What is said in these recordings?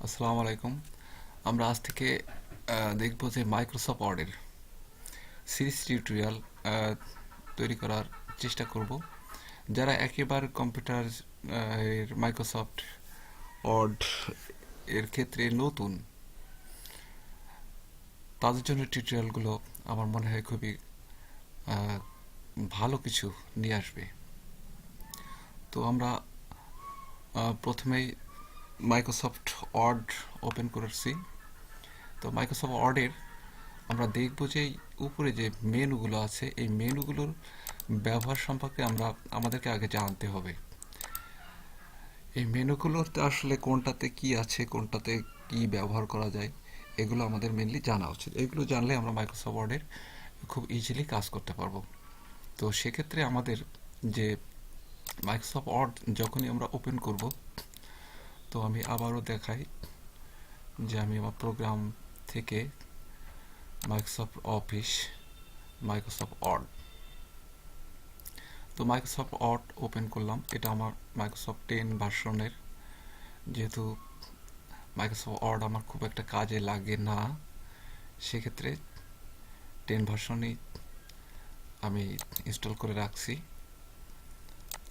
আসসালামু আলাইকুম। আমরা আজ থেকে দেখব যে মাইক্রোসফট ওয়ার্ডের সিরিজ টিউটোরিয়াল তৈরি করার চেষ্টা করব। যারা একেবারে কম্পিউটার এর মাইক্রোসফট ওয়ার্ড এর ক্ষেত্রে নতুন, তাদের জন্য টিউটোরিয়ালগুলো আমার মনে হয় খুবই আহ, ভালো কিছু নিয়ে আসবে। তো আমরা প্রথমেই মাইক্রোসফট ওয়ার্ড ওপেন করেছি। তো মাইক্রোসফট ওয়ার্ডের আমরা দেখব যে উপরে যে মেনুগুলো আছে এই মেনুগুলোর ব্যবহার সম্পর্কে আমাদেরকে আগে জানতে হবে। এই মেনুগুলোতে আসলে কোনটাতে কি আছে, কোনটাতে কি ব্যবহার করা যায়, এগুলো আমাদের মেনলি জানা উচিত। এগুলো জানলে আমরা মাইক্রোসফট ওয়ার্ডের খুব ইজিলি কাজ করতে পারবো। তো সেক্ষেত্রে আমাদের যে মাইক্রোসফট ওয়ার্ড যখনই আমরা ওপেন করব, তো আমি আবারও দেখাই যে আমি আমার প্রোগ্রাম থেকে মাইক্রোসফট অফিস, মাইক্রোসফট ওয়ার্ড, তো মাইক্রোসফট ওয়ার্ড ওপেন করলাম। এটা আমার মাইক্রোসফট 10 ভার্সনের। যেহেতু মাইক্রোসফট ওয়ার্ড আমার খুব একটা কাজে লাগে না, সেক্ষেত্রে 10 ভার্সনই আমি ইনস্টল করে রাখছি।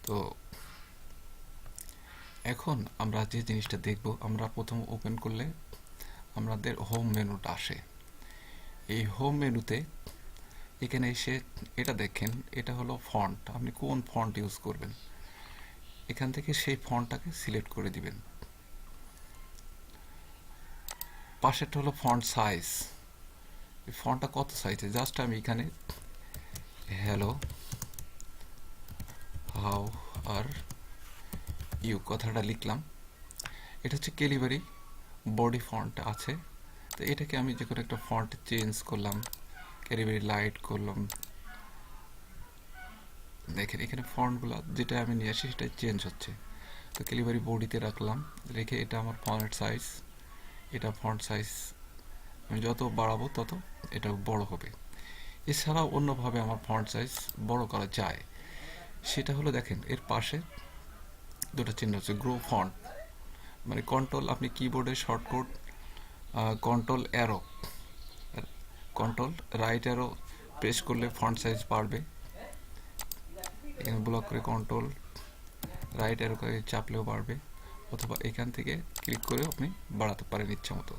তো এখন আমরা যে জিনিসটা দেখব, আমরা প্রথম ওপেন করলে আমাদের হোম মেনুটা আসে। এই হোম মেনুতে এখানে এসে এটা দেখেন, এটা হলো ফন্ট। আপনি কোন ফন্ট ইউজ করবেন, এখান থেকে সেই ফন্টটাকে সিলেক্ট করে দিবেন। পাশেরটা হলো ফন্ট সাইজ। এই ফন্টটা কত সাইজে, জাস্ট আমি এখানে হ্যালো হাউ আর ইউ কথাটা লিখলাম। এটা হচ্ছে ক্যালিবারি বডি ফন্ট আছে। তো এটাকে আমি যে কোনো একটা ফন্ট চেঞ্জ করলাম, ক্যালিবারি লাইট করলাম। দেখেন এখানে ফন্টগুলো যেটা আমি নিয়ে আসি সেটা চেঞ্জ হচ্ছে। তো ক্যালিবারি বডিতে রাখলাম, রেখে এটা আমার ফন্ট সাইজ। এটা ফন্ট সাইজ আমি যত বাড়াবো তত এটা বড় হবে। এছাড়াও অন্যভাবে আমার ফন্ট সাইজ বড় করা যায়। সেটা হলো দেখেন এর পাশে দুটো চিহ্ন হচ্ছে, গ্রো ফন্ট, মানে কন্ট্রোল, আপনি কিবোর্ডে shortcut control arrow, control right arrow press করলে ফন্ট সাইজ বাড়বে। এখানে ব্লক করে কন্ট্রোল রাইট অ্যারো করে চাপলেও বাড়বে, অথবা এখান থেকে ক্লিক করেও আপনি বাড়াতে পারেন ইচ্ছা মতো।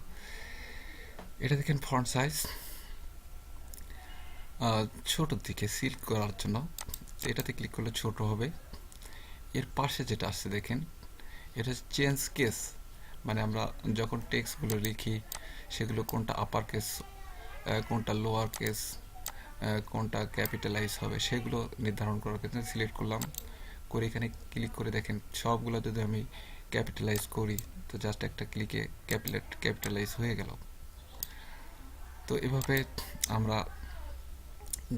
এটা দেখেন ফন্ট সাইজ ছোটোর দিকে সিল করার জন্য এটাতে ক্লিক করলে ছোট হবে। এর পাশে যেটা আসছে দেখেন, এটা হচ্ছে চেঞ্জ কেস, মানে আমরা যখন টেক্সটগুলো লিখি সেগুলো কোনটা আপার কেস, কোনটা লোয়ার কেস, কোনটা ক্যাপিটালাইজ হবে সেগুলো নির্ধারণ করার ক্ষেত্রে সিলেক্ট করলাম। করে এখানে ক্লিক করে দেখেন সবগুলো যদি আমি ক্যাপিটালাইজ করি, তো জাস্ট একটা ক্লিকে ক্যাপিটালাইজ হয়ে গেল। তো এভাবে আমরা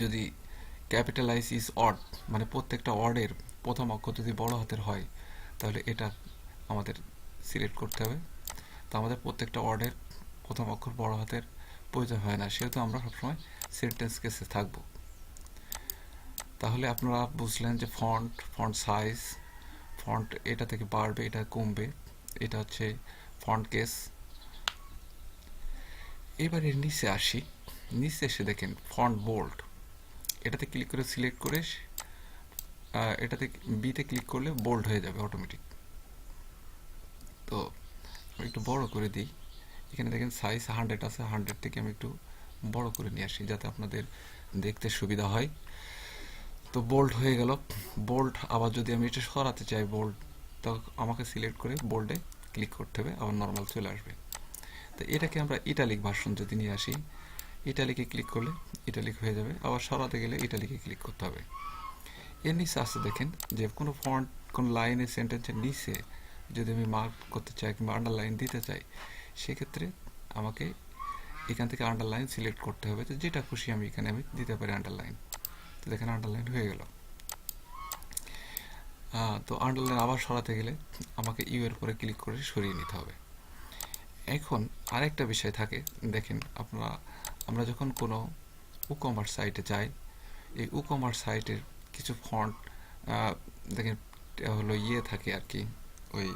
যদি ক্যাপিটালাইজ ইজ অড, মানে প্রত্যেকটা ওয়ার্ডের প্রথম অক্ষর যদি বড় হাতের হয়, তাহলে এটা আমাদের সিলেক্ট করতে হবে। তো আমাদের প্রত্যেকটা ওয়ার্ডের প্রথম অক্ষর বড় হাতের প্রয়োজন হয় না, সেহেতু আমরা সবসময় সেন্টেন্স কেসে থাকবো। তাহলে আপনারা বুঝলেন যে ফন্ট সাইজ, ফন্ট এটা থেকে বাড়বে, এটা কমবে, এটা হচ্ছে ফন্ট কেস। এবারে নিচে আসি, নিচে এসে দেখেন ফন্ট বোল্ড, এটাতে ক্লিক করে সিলেক্ট করে এটাতে বিতে ক্লিক করলে বোল্ড হয়ে যাবে অটোমেটিক। তো আমি একটু বড় করে দিই। এখানে দেখেন সাইজ 100 আছে, 100 থেকে আমি একটু বড় করে নিয়ে আসি যাতে আপনাদের দেখতে সুবিধা হয়। তো বোল্ড হয়ে গেল। বোল্ড আবার যদি আমি এটা সরাতে চাই বোল্ড, তো আমাকে সিলেক্ট করে বোল্ডে ক্লিক করতে হবে, আবার নর্মাল চলে আসবে। তো এটাকে আমরা ইটালিক ভার্সন যদি নিয়ে আসি, ইটালিকে ক্লিক করলে ইটালিক হয়ে যাবে, আবার সরাতে গেলে ইটালিকে ক্লিক করতে হবে। এর নিচে আসছে দেখেন যে কোনো ফন্ট, কোনো লাইনের সেন্টেন্সের নিচে যদি আমি মার্ক করতে চাই কিংবা আন্ডারলাইন দিতে চাই, সেক্ষেত্রে আমাকে এখান থেকে আন্ডারলাইন সিলেক্ট করতে হবে। তো যেটা খুশি আমি এখানে দিতে পারি আন্ডারলাইন। তো দেখেন আন্ডারলাইন হয়ে গেল। তো আন্ডারলাইন আবার সরাতে গেলে আমাকে ইউ এর উপরে ক্লিক করে সরিয়ে নিতে হবে। এখন আরেকটা বিষয় থাকে, দেখেন আমরা যখন কোনো ই-কমার্স সাইটে যাই, এই ই-কমার্স সাইটের কিছু ফন্ট দেখেন হলো থাকে আর কি, ওই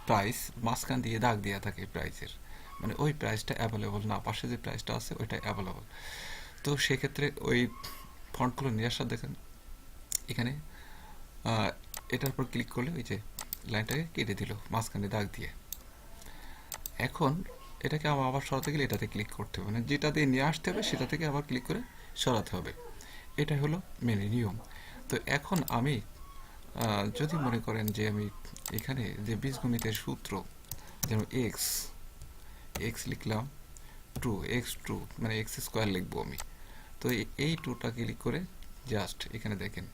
প্রাইস মাঝখান দিয়ে দাগ দেওয়া থাকে প্রাইসের, মানে ওই প্রাইসটা অ্যাভেলেবল না, পাশে যে প্রাইসটা আছে ওইটা অ্যাভেলেবল। তো সেক্ষেত্রে ওই ফন্টগুলো নিয়ে আসার দেখেন এখানে এটার উপর ক্লিক করলে ওই যে লাইনটাকে কেটে দিল মাঝখানে দাগ দিয়ে। এখন এটাকে আবার সরাতে গেলে এটাতে ক্লিক করতে হবে, মানে যেটা দিয়ে নিয়ে আসতে হবে সেটা থেকে আবার ক্লিক করে সরাতে হবে। এটা হলো মেন নিয়ম। তো এখন আমি যদি মনে করেন যে আমি এখানে যে বীজগণিতের সূত্র, যেমন এক্স এক্স লিখলাম টু, এক্স টু মানে এক্স স্কোয়ার লিখবো আমি। তো এই টুটা ক্লিক করে জাস্ট এখানে দেখেন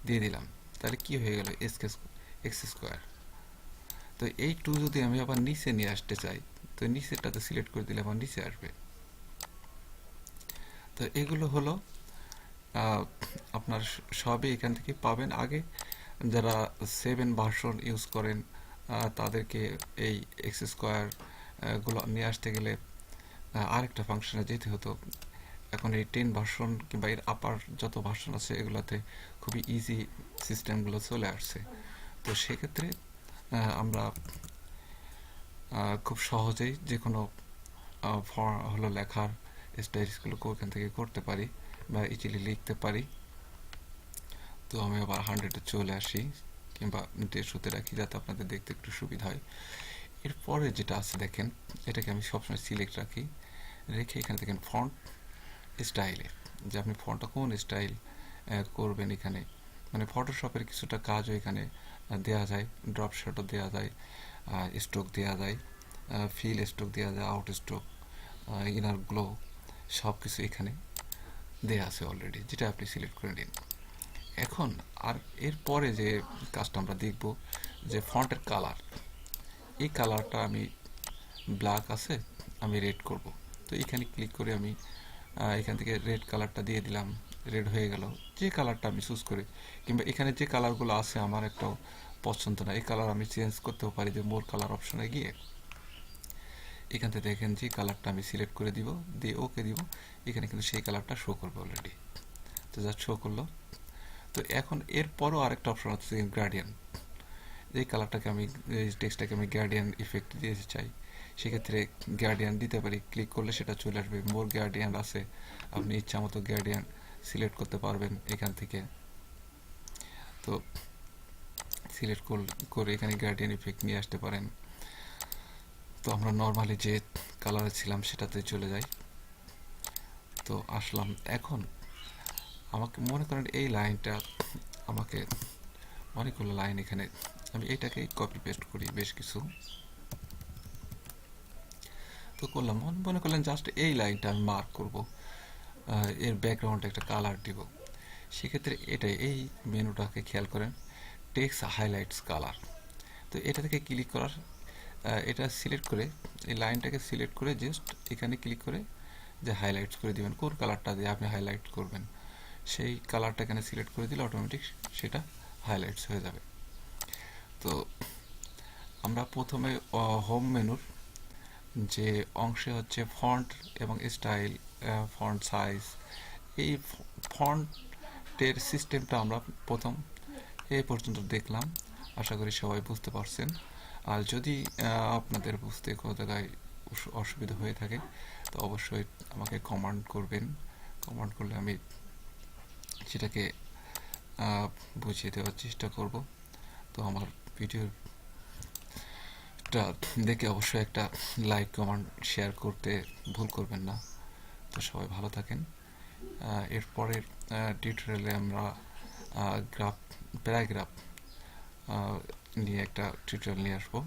দিয়ে দিলাম, তাহলে কি হয়ে গেল এক্স স্কোয়ার। তো এই টু যদি আমি আবার নিচে নিয়ে আসতে চাই, তো নিচেরটাতে সিলেক্ট করে দিলে আমার নিচে আসবে। তো এগুলো হলো আপনার সবই এখান থেকে পাবেন। আগে যারা 7 ভার্সন ইউজ করেন তাদেরকে এই এক্স স্কোয়ার গুলো নিয়ে আসতে গেলে আরেকটা ফাংশনে যেতে হতো। এখন এই 10 ভার্সন কিংবা এর আপার যত ভার্সন আছে এগুলোতে খুবই ইজি সিস্টেমগুলো চলে আসছে। তো সেক্ষেত্রে আমরা খুব সহজেই যে কোনো হলো লেখার স্টাইলসগুলোকে ওখান থেকে করতে পারি বা ইজিলি লিখতে পারি। তো আমি আবার 100-এ চলে আসি কিংবা 150-তে রাখি যাতে আপনাদের দেখতে একটু সুবিধা হয়। এরপরে যেটা আছে দেখেন, এটাকে আমি সবসময় সিলেক্ট রাখি, রেখে এখানে দেখেন ফন্ট স্টাইলে, যে আপনি ফন্টটা কোন স্টাইল করবেন। এখানে মানে ফটোশপের কিছুটা কাজও এখানে দেওয়া যায়, ড্রপ শটও দেওয়া যায়, স্ট্রোক দেওয়া যায়, ফিল স্ট্রোক দেওয়া যায়, আউট স্ট্রোক, ইনার গ্লো, সব কিছু এখানে দেওয়া আছে অলরেডি, যেটা আপনি সিলেক্ট করে নিন। এখন আর এরপরে যে কাজটা আমরা দেখব যে ফন্টের কালার, এই কালারটা আমি ব্ল্যাক আছে, আমি রেড করব। তো এখানে ক্লিক করে আমি এখান থেকে রেড কালারটা দিয়ে দিলাম, রেড হয়ে গেল। যে কালারটা আমি চুজ করি, কিংবা এখানে যে কালারগুলো আছে আমার একটাও পছন্দ না, এই কালার আমি চেঞ্জ করতেও পারি যে মোর কালার অপশনে গিয়ে এখান থেকে দেখেন যে কালারটা আমি সিলেক্ট করে দিব, দিয়ে ওকে দিব। এখানে কিন্তু সেই কালারটা শো করবে অলরেডি, তো জাস্ট শো করলো। তো এখন এরপরও আরেকটা অপশন আছে গ্রেডিয়েন্ট, এই কালারটাকে আমি এই টেক্সটটাকে আমি গ্রেডিয়েন্ট ইফেক্ট দিতে চাই, সেক্ষেত্রে গ্রেডিয়েন্ট দিতে পারি। ক্লিক করলে সেটা চলে আসবে, মোর গ্রেডিয়েন্ট আছে, আপনি ইচ্ছা মতো গ্রেডিয়েন্ট সিলেক্ট করতে পারবেন এখান থেকে। তো সিলেক্ট করে এখানে গ্রেডিয়েন্ট ইফেক্ট নিয়ে আসতে পারেন। তো আমরা নর্মালি যে কালারে ছিলাম সেটাতে চলে যাই। তো আসলাম, এখন আমাকে মনে করেন এই লাইনটা, আমাকে অনেকগুলো লাইন এখানে, আমি এটাকে কপি পেস্ট করি বেশ কিছু। তো করলাম, মনে করলেন জাস্ট এই লাইনটা আমি মার্ক করব, এর ব্যাকগ্রাউন্ডে একটা কালার দিব। সেক্ষেত্রে এটাই, এই মেনুটাকে খেয়াল করেন, টেক্সট হাইলাইটস কালার। তো এটা থেকে ক্লিক করার, এটা সিলেক্ট করে এই লাইনটাকে সিলেক্ট করে জাস্ট এখানে ক্লিক করে যে হাইলাইটস করে দিবেন, কোন কালারটা দিয়ে আপনি হাইলাইট করবেন সেই কালারটা এখানে সিলেক্ট করে দিলে অটোমেটিক সেটা হাইলাইটস হয়ে যাবে। তো আমরা প্রথমে হোম মেনুর যে অংশে হচ্ছে ফন্ট এবং স্টাইল, ফন্ট সাইজ, এই ফন্টের সিস্টেমটা আমরা প্রথম এই পর্যন্ত দেখলাম। আশা করি সবাই বুঝতে পারছেন। আর যদি আপনাদের বুঝতে কোনো জায়গায় অসুবিধা হয়ে থাকে তো অবশ্যই আমাকে কমেন্ট করবেন, কমেন্ট করলে আমি সেটাকে বুঝিয়ে দেওয়ার চেষ্টা করব। তো আমার ভিডিওটা দেখে অবশ্যই একটা লাইক কমেন্ট শেয়ার করতে ভুল করবেন না। তো সবাই ভালো থাকেন। এরপরের টিউটোরিয়ালে আমরা প্যারাগ্রাফ নিয়ে একটা টিউটোরিয়াল নিয়ে আসবো।